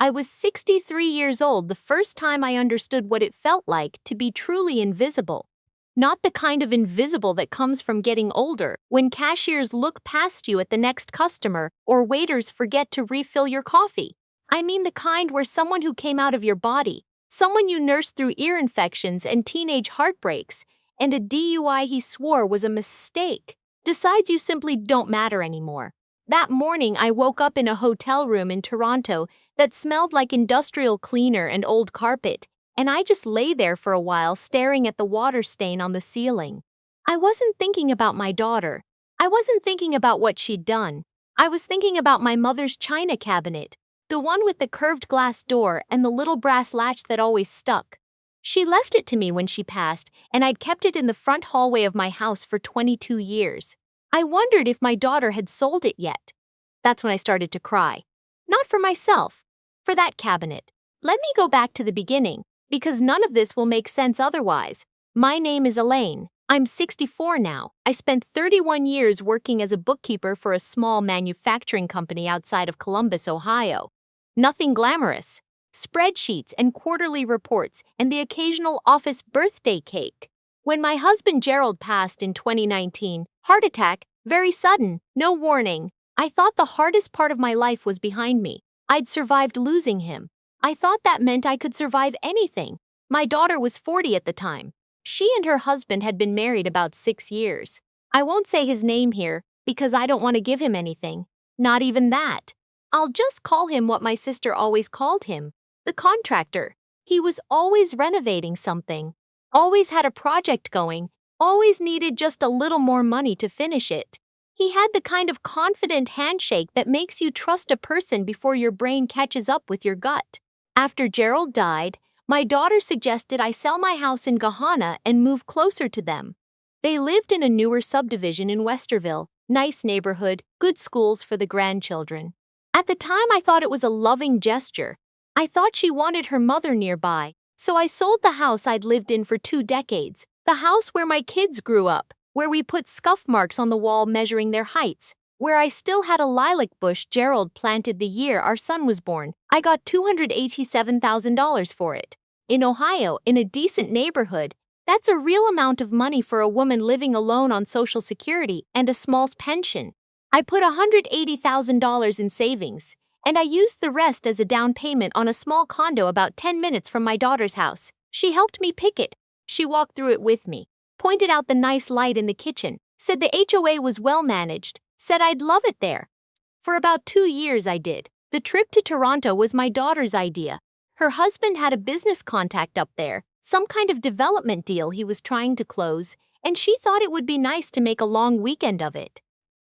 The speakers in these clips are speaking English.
I was 63 years old the first time I understood what it felt like to be truly invisible. Not the kind of invisible that comes from getting older, when cashiers look past you at the next customer or waiters forget to refill your coffee. I mean the kind where someone who came out of your body, someone you nursed through ear infections and teenage heartbreaks, and a DUI he swore was a mistake, decides you simply don't matter anymore. That morning, I woke up in a hotel room in Toronto that smelled like industrial cleaner and old carpet, and I just lay there for a while staring at the water stain on the ceiling. I wasn't thinking about my daughter. I wasn't thinking about what she'd done. I was thinking about my mother's china cabinet, the one with the curved glass door and the little brass latch that always stuck. She left it to me when she passed, and I'd kept it in the front hallway of my house for 22 years. I wondered if my daughter had sold it yet. That's when I started to cry. Not for myself, for that cabinet. Let me go back to the beginning, because none of this will make sense otherwise. My name is Elaine. I'm 64 now. I spent 31 years working as a bookkeeper for a small manufacturing company outside of Columbus, Ohio. Nothing glamorous. Spreadsheets and quarterly reports and the occasional office birthday cake. When my husband Gerald passed in 2019, heart attack, very sudden, no warning, I thought the hardest part of my life was behind me. I'd survived losing him. I thought that meant I could survive anything. My daughter was 40 at the time. She and her husband had been married about 6 years. I won't say his name here because I don't want to give him anything. Not even that. I'll just call him what my sister always called him, the contractor. He was always renovating something. Always had a project going, always needed just a little more money to finish it. He had the kind of confident handshake that makes you trust a person before your brain catches up with your gut. After Gerald died, my daughter suggested I sell my house in Gahanna and move closer to them. They lived in a newer subdivision in Westerville, nice neighborhood, good schools for the grandchildren. At the time, I thought it was a loving gesture. I thought she wanted her mother nearby. So I sold the house I'd lived in for 2 decades, the house where my kids grew up, where we put scuff marks on the wall measuring their heights, where I still had a lilac bush Gerald planted the year our son was born. I got $287,000 for it. In Ohio, in a decent neighborhood, that's a real amount of money for a woman living alone on Social Security and a small pension. I put $180,000 in savings, and I used the rest as a down payment on a small condo about 10 minutes from my daughter's house. She helped me pick it. She walked through it with me, pointed out the nice light in the kitchen, said the HOA was well managed, said I'd love it there. For about 2 years I did. The trip to Toronto was my daughter's idea. Her husband had a business contact up there, some kind of development deal he was trying to close, and she thought it would be nice to make a long weekend of it.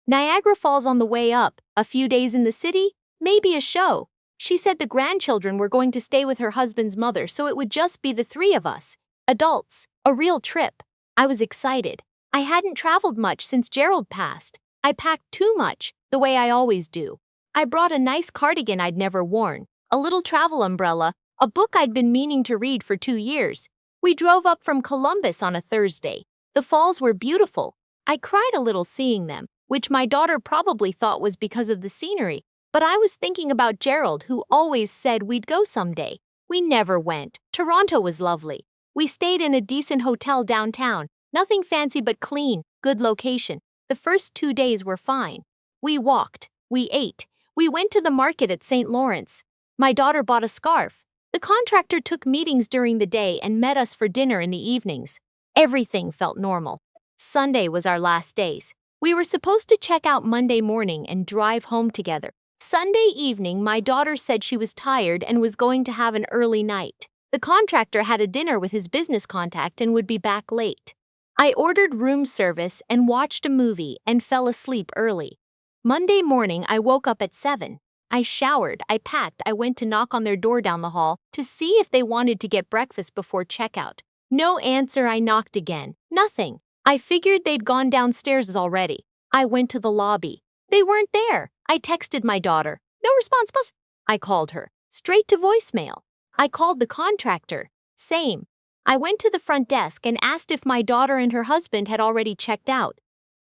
Niagara Falls on the way up, a few days in the city, maybe a show. She said the grandchildren were going to stay with her husband's mother, so it would just be the 3 of us. Adults. A real trip. I was excited. I hadn't traveled much since Gerald passed. I packed too much, the way I always do. I brought a nice cardigan I'd never worn, a little travel umbrella, a book I'd been meaning to read for 2 years. We drove up from Columbus on a Thursday. The falls were beautiful. I cried a little seeing them, which my daughter probably thought was because of the scenery. But I was thinking about Gerald, who always said we'd go someday. We never went. Toronto was lovely. We stayed in a decent hotel downtown. Nothing fancy but clean, good location. The first 2 days were fine. We walked. We ate. We went to the market at St. Lawrence. My daughter bought a scarf. The contractor took meetings during the day and met us for dinner in the evenings. Everything felt normal. Sunday was our last days. We were supposed to check out Monday morning and drive home together. Sunday evening, my daughter said she was tired and was going to have an early night. The contractor had a dinner with his business contact and would be back late. I ordered room service and watched a movie and fell asleep early. Monday morning, I woke up at 7. I showered, I packed, I went to knock on their door down the hall to see if they wanted to get breakfast before checkout. No answer. I knocked again. Nothing. I figured they'd gone downstairs already. I went to the lobby. They weren't there. I texted my daughter. No response, plus. I called her. Straight to voicemail. I called the contractor. Same. I went to the front desk and asked if my daughter and her husband had already checked out.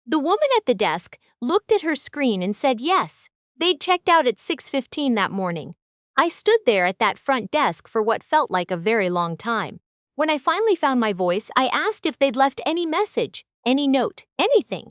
The woman at the desk looked at her screen and said yes. They'd checked out at 6:15 that morning. I stood there at that front desk for what felt like a very long time. When I finally found my voice, I asked if they'd left any message, any note, anything.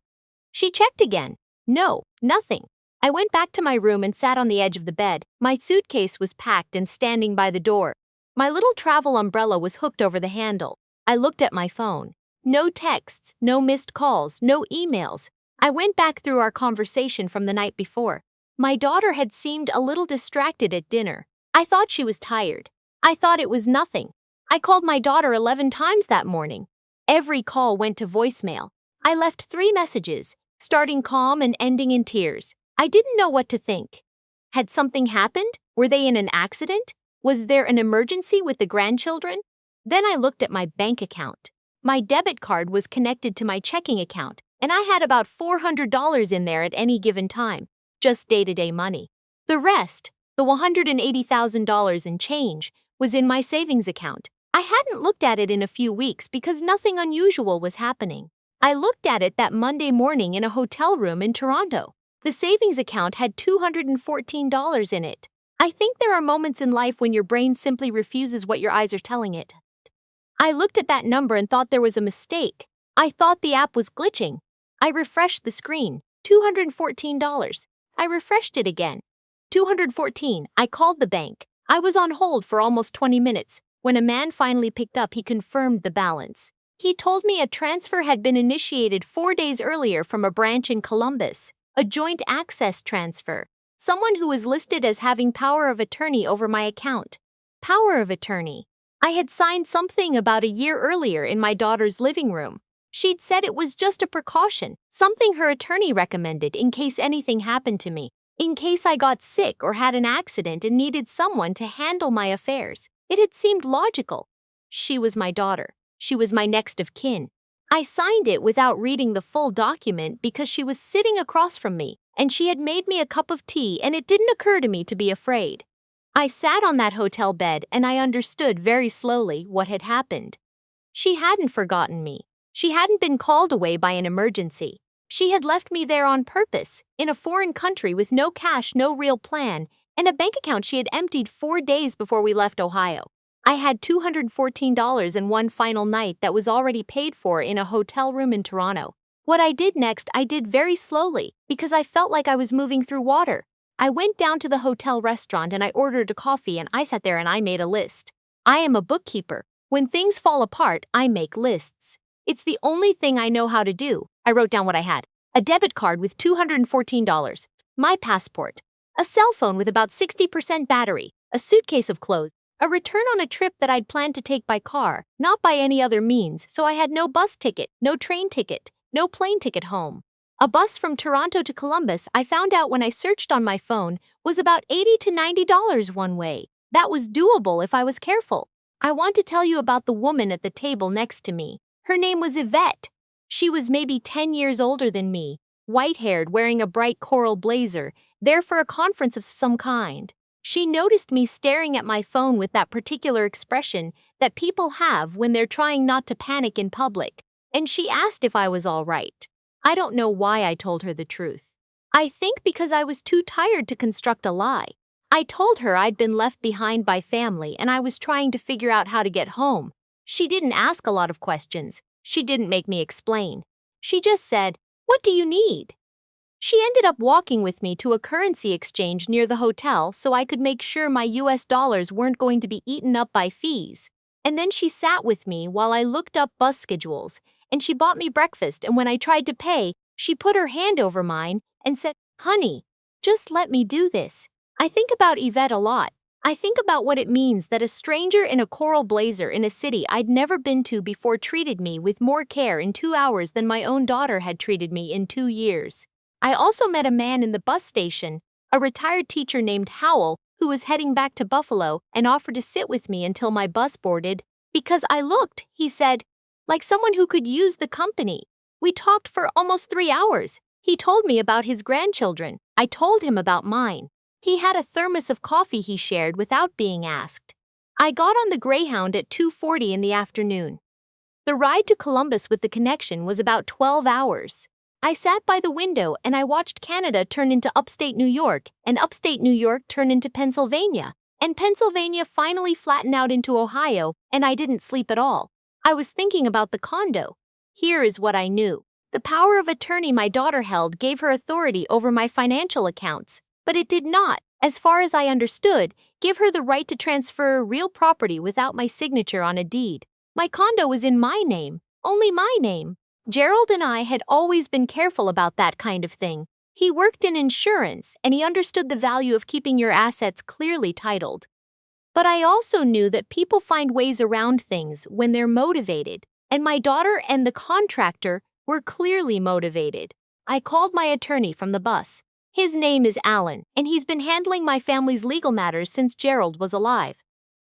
She checked again. No, nothing. I went back to my room and sat on the edge of the bed. My suitcase was packed and standing by the door. My little travel umbrella was hooked over the handle. I looked at my phone. No texts, no missed calls, no emails. I went back through our conversation from the night before. My daughter had seemed a little distracted at dinner. I thought she was tired. I thought it was nothing. I called my daughter 11 times that morning. Every call went to voicemail. I left 3 messages, starting calm and ending in tears. I didn't know what to think. Had something happened? Were they in an accident? Was there an emergency with the grandchildren? Then I looked at my bank account. My debit card was connected to my checking account, and I had about $400 in there at any given time, just day-to-day money. The rest, the $180,000 in change, was in my savings account. I hadn't looked at it in a few weeks because nothing unusual was happening. I looked at it that Monday morning in a hotel room in Toronto. The savings account had $214 in it. I think there are moments in life when your brain simply refuses what your eyes are telling it. I looked at that number and thought there was a mistake. I thought the app was glitching. I refreshed the screen. $214. I refreshed it again. $214. I called the bank. I was on hold for almost 20 minutes. When a man finally picked up, he confirmed the balance. He told me a transfer had been initiated 4 days earlier from a branch in Columbus, a joint access transfer. Someone who was listed as having power of attorney over my account. Power of attorney. I had signed something about a year earlier in my daughter's living room. She'd said it was just a precaution, something her attorney recommended in case anything happened to me, in case I got sick or had an accident and needed someone to handle my affairs. It had seemed logical. She was my daughter. She was my next of kin. I signed it without reading the full document because she was sitting across from me, and she had made me a cup of tea, and it didn't occur to me to be afraid. I sat on that hotel bed and I understood very slowly what had happened. She hadn't forgotten me. She hadn't been called away by an emergency. She had left me there on purpose, in a foreign country with no cash, no real plan, and a bank account she had emptied 4 days before we left Ohio. I had $214 in one final night that was already paid for in a hotel room in Toronto. What I did next, I did very slowly, because I felt like I was moving through water. I went down to the hotel restaurant and I ordered a coffee and I sat there and I made a list. I am a bookkeeper. When things fall apart, I make lists. It's the only thing I know how to do. I wrote down what I had. A debit card with $214, my passport, a cell phone with about 60% battery, a suitcase of clothes, a return on a trip that I'd planned to take by car, not by any other means, so I had no bus ticket, no train ticket, no plane ticket home. A bus from Toronto to Columbus, I found out when I searched on my phone, was about $80 to $90 one way. That was doable if I was careful. I want to tell you about the woman at the table next to me. Her name was Yvette. She was maybe 10 years older than me, white-haired, wearing a bright coral blazer, there for a conference of some kind. She noticed me staring at my phone with that particular expression that people have when they're trying not to panic in public, and she asked if I was all right. I don't know why I told her the truth. I think because I was too tired to construct a lie. I told her I'd been left behind by family and I was trying to figure out how to get home. She didn't ask a lot of questions. She didn't make me explain. She just said, "What do you need?" She ended up walking with me to a currency exchange near the hotel so I could make sure my US dollars weren't going to be eaten up by fees. And then she sat with me while I looked up bus schedules, and she bought me breakfast, and when I tried to pay, she put her hand over mine and said, "Honey, just let me do this." I think about Yvette a lot. I think about what it means that a stranger in a coral blazer in a city I'd never been to before treated me with more care in 2 hours than my own daughter had treated me in 2 years. I also met a man in the bus station, a retired teacher named Howell, who was heading back to Buffalo and offered to sit with me until my bus boarded. Because I looked, he said, like someone who could use the company. We talked for almost 3 hours. He told me about his grandchildren. I told him about mine. He had a thermos of coffee he shared without being asked. I got on the Greyhound at 2:40 in the afternoon. The ride to Columbus with the connection was about 12 hours. I sat by the window and I watched Canada turn into upstate New York and upstate New York turn into Pennsylvania. And Pennsylvania finally flattened out into Ohio, and I didn't sleep at all. I was thinking about the condo. Here is what I knew. The power of attorney my daughter held gave her authority over my financial accounts, but it did not, as far as I understood, give her the right to transfer real property without my signature on a deed. My condo was in my name, only my name. Gerald and I had always been careful about that kind of thing. He worked in insurance, and he understood the value of keeping your assets clearly titled. But I also knew that people find ways around things when they're motivated, and my daughter and the contractor were clearly motivated. I called my attorney from the bus. His name is Alan, and he's been handling my family's legal matters since Gerald was alive.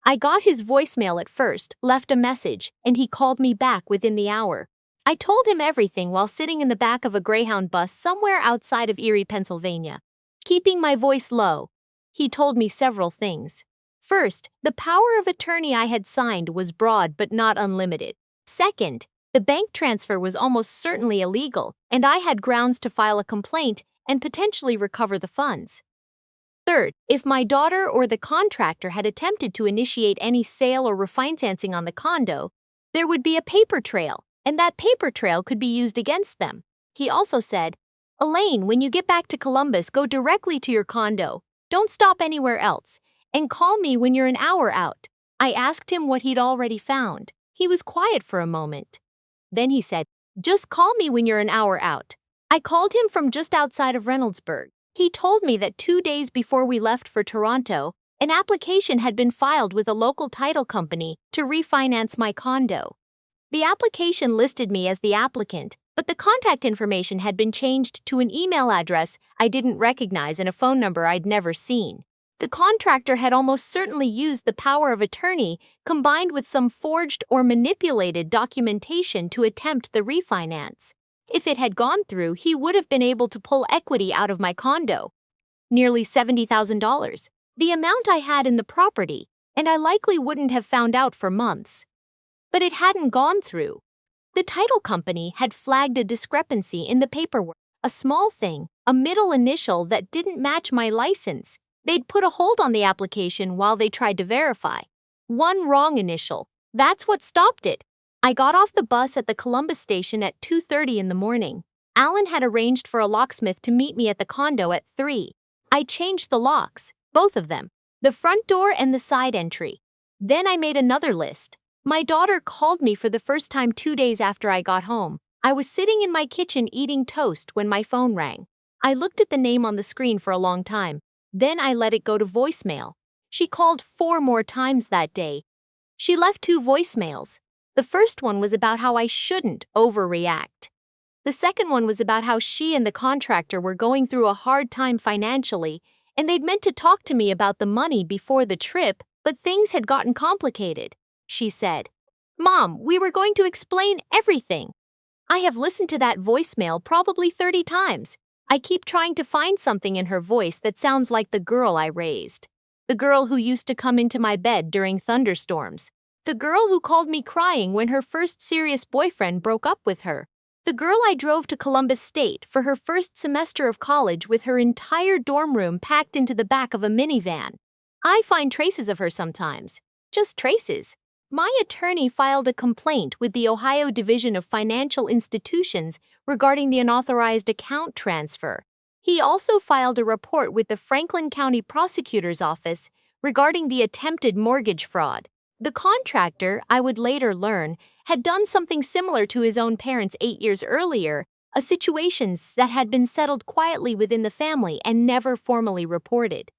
I got his voicemail at first, left a message, and he called me back within the hour. I told him everything while sitting in the back of a Greyhound bus somewhere outside of Erie, Pennsylvania. Keeping my voice low, he told me several things. First, the power of attorney I had signed was broad but not unlimited. Second, the bank transfer was almost certainly illegal, and I had grounds to file a complaint and potentially recover the funds. Third, if my daughter or the contractor had attempted to initiate any sale or refinancing on the condo, there would be a paper trail, and that paper trail could be used against them. He also said, "Elaine, when you get back to Columbus, go directly to your condo. Don't stop anywhere else, and call me when you're an hour out." I asked him what he'd already found. He was quiet for a moment. Then he said, "Just call me when you're an hour out." I called him from just outside of Reynoldsburg. He told me that 2 days before we left for Toronto, an application had been filed with a local title company to refinance my condo. The application listed me as the applicant, but the contact information had been changed to an email address I didn't recognize and a phone number I'd never seen. The contractor had almost certainly used the power of attorney combined with some forged or manipulated documentation to attempt the refinance. If it had gone through, he would have been able to pull equity out of my condo, nearly $70,000, the amount I had in the property, and I likely wouldn't have found out for months. But it hadn't gone through. The title company had flagged a discrepancy in the paperwork, a small thing, a middle initial that didn't match my license. They'd put a hold on the application while they tried to verify. One wrong initial. That's what stopped it. I got off the bus at the Columbus station at 2:30 in the morning. Alan had arranged for a locksmith to meet me at the condo at 3. I changed the locks, both of them, the front door and the side entry. Then I made another list. My daughter called me for the first time 2 days after I got home. I was sitting in my kitchen eating toast when my phone rang. I looked at the name on the screen for a long time. Then I let it go to voicemail. She called 4 more times that day. She left 2 voicemails. The first one was about how I shouldn't overreact. The second one was about how she and the contractor were going through a hard time financially, and they'd meant to talk to me about the money before the trip, but things had gotten complicated. She said, "Mom, we were going to explain everything." I have listened to that voicemail probably 30 times. I keep trying to find something in her voice that sounds like the girl I raised. The girl who used to come into my bed during thunderstorms. The girl who called me crying when her first serious boyfriend broke up with her. The girl I drove to Columbus State for her first semester of college with her entire dorm room packed into the back of a minivan. I find traces of her sometimes. Just traces. My attorney filed a complaint with the Ohio Division of Financial Institutions regarding the unauthorized account transfer. He also filed a report with the Franklin County Prosecutor's Office regarding the attempted mortgage fraud. The contractor, I would later learn, had done something similar to his own parents 8 years earlier, a situation that had been settled quietly within the family and never formally reported.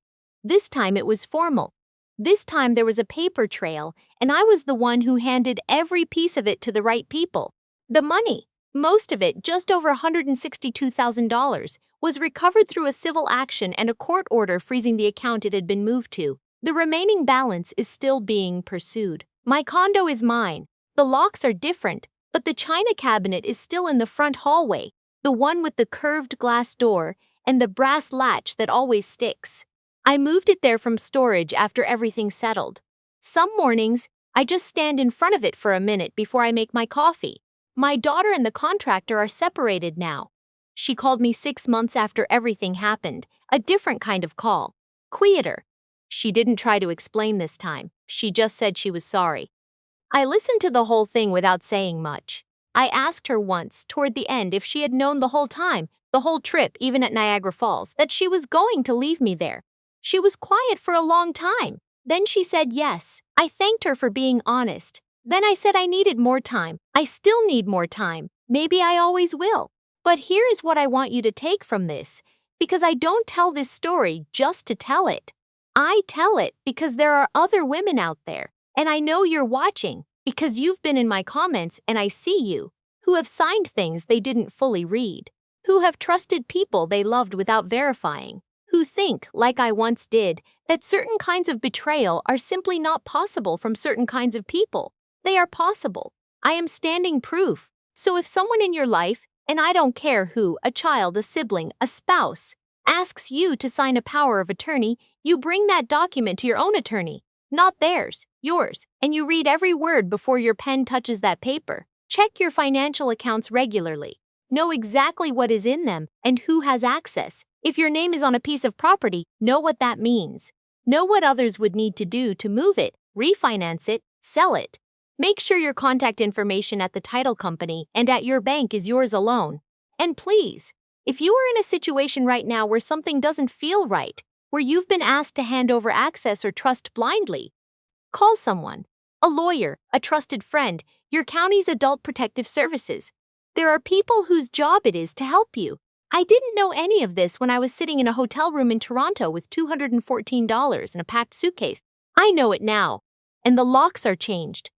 This time it was formal. This time there was a paper trail, and I was the one who handed every piece of it to the right people. The money, most of it, just over $162,000, was recovered through a civil action and a court order freezing the account it had been moved to. The remaining balance is still being pursued. My condo is mine. The locks are different, but the china cabinet is still in the front hallway, the one with the curved glass door and the brass latch that always sticks. I moved it there from storage after everything settled. Some mornings, I just stand in front of it for a minute before I make my coffee. My daughter and the contractor are separated now. She called me 6 months after everything happened, a different kind of call. Quieter. She didn't try to explain this time. She just said she was sorry. I listened to the whole thing without saying much. I asked her once, toward the end, if she had known the whole time, the whole trip, even at Niagara Falls, that she was going to leave me there. She was quiet for a long time. Then she said yes. I thanked her for being honest. Then I said I needed more time. I still need more time. Maybe I always will. But here is what I want you to take from this. Because I don't tell this story just to tell it. I tell it because there are other women out there. And I know you're watching, because you've been in my comments and I see you, who have signed things they didn't fully read, who have trusted people they loved without verifying, who think, like I once did, that certain kinds of betrayal are simply not possible from certain kinds of people. They are possible. I am standing proof. So if someone in your life, and I don't care who, a child, a sibling, a spouse, asks you to sign a power of attorney, you bring that document to your own attorney. Not theirs, yours, and you read every word before your pen touches that paper. Check your financial accounts regularly. Know exactly what is in them and who has access. If your name is on a piece of property, know what that means. Know what others would need to do to move it, refinance it, sell it. Make sure your contact information at the title company and at your bank is yours alone. And please, if you are in a situation right now where something doesn't feel right, where you've been asked to hand over access or trust blindly, call someone, a lawyer, a trusted friend, your county's adult protective services. There are people whose job it is to help you. I didn't know any of this when I was sitting in a hotel room in Toronto with $214 and a packed suitcase. I know it now. And the locks are changed.